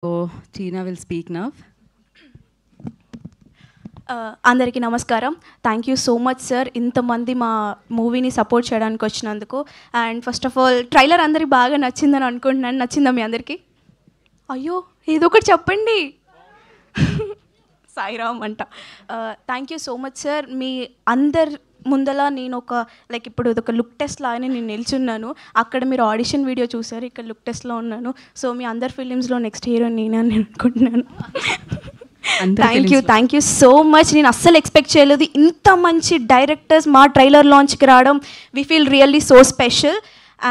So Tina will speak now. అందరికీ నమస్కారం. Thank you so much sir, ఇంతమంది మా మూవీని సపోర్ట్ చేయడానికి వచ్చినందుకు. And first of all trailer అందరికి బాగా నచ్చిందని అనుకుంటున్నాను. నచ్చిందా మీ అందరికీ? అయ్యో ఏదో ఒకటి చెప్పండి. సాయిరామ్ అంట. Thank you so much sir. మీ అందరి ముందల నేను లైక్ ఇప్పుడు ఇదొక లుక్ టెస్ట్ లాగానే నేను నిల్చున్నాను. అక్కడ మీరు ఆడిషన్ వీడియో చూసారు, ఇక్కడ లుక్ టెస్ట్లో ఉన్నాను. సో మీ అందరి ఫిలిమ్స్లో నెక్స్ట్ హీరో నేనే అని అనుకుంటున్నాను. Thank you so much. నేను అస్సలు ఎక్స్పెక్ట్ చేయలేదు ఇంత మంచి డైరెక్టర్స్ మా ట్రైలర్ లాంచ్కి రావడం. We feel really so special.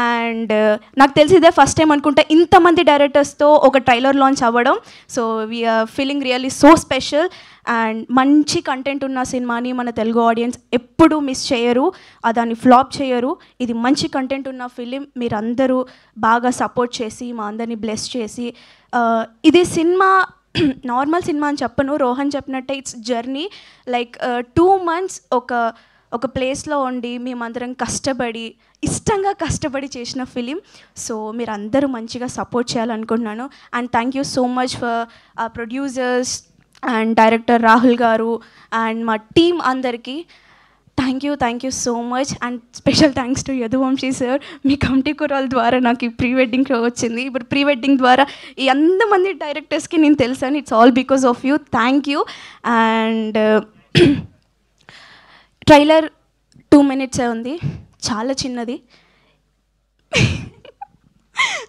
And నాకు తెలిసి ఇదే ఫస్ట్ టైం అనుకుంటా ఇంతమంది డైరెక్టర్స్తో ఒక ట్రైలర్ లాంచ్ అవ్వడం. So we're feeling really so special. And మంచి కంటెంట్ ఉన్న సినిమాని మన తెలుగు ఆడియన్స్ ఎప్పుడూ మిస్ చేయరు, దాన్ని ఫ్లాప్ చేయరు. ఇది మంచి కంటెంట్ ఉన్న ఫిలిం. మీరందరూ బాగా సపోర్ట్ చేసి మా అందరినీ బ్లెస్ చేసి, ఇది సినిమా నార్మల్ సినిమా అని చెప్పను, రోహన్ చెప్పినట్టే ఇట్స్ జర్నీ. లైక్ 2 months ఒక ప్లేస్లో ఉండి మేమందరం కష్టపడి ఇష్టంగా కష్టపడి చేసిన ఫిలిం. సో మీరు అందరూ మంచిగా సపోర్ట్ చేయాలనుకుంటున్నాను. And thank you so much for ఆ producers and director Rahul garu and మా టీమ్ అందరికీ thank you so much. And special thanks to Yaduvamshi sir. మీ కమిటీ కురాల ద్వారా నాకు ఈ ప్రీ వెడ్డింగ్ వచ్చింది. ఇప్పుడు ప్రీ వెడ్డింగ్ ద్వారా ఈ అంతమంది డైరెక్టర్స్కి నేను తెలుసాను. It's all because of you. Thank you. And trailer 2 minutes ఉంది, చాలా చిన్నది.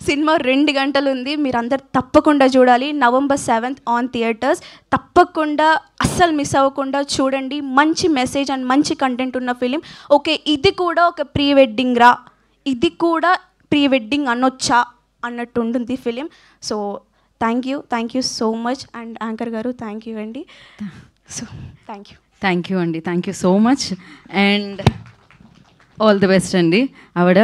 సినిమా 2 గంటలు ఉంది. మీరందరు తప్పకుండా చూడాలి. November 7th on theatres. తప్పకుండా అస్సలు మిస్ అవ్వకుండా చూడండి. మంచి మెసేజ్ అండ్ మంచి కంటెంట్ ఉన్న ఫిలిం. ఓకే, ఇది కూడా ఒక ప్రీ వెడ్డింగ్ రా, ఇది కూడా ప్రీ వెడ్డింగ్ అనొచ్చా అన్నట్టు ఉంటుంది film. So thank you so much. And anchor గారు థ్యాంక్ యూ అండి. సో థ్యాంక్ యూ అండి. Thank you so much. And all the best అండి. ఆవిడ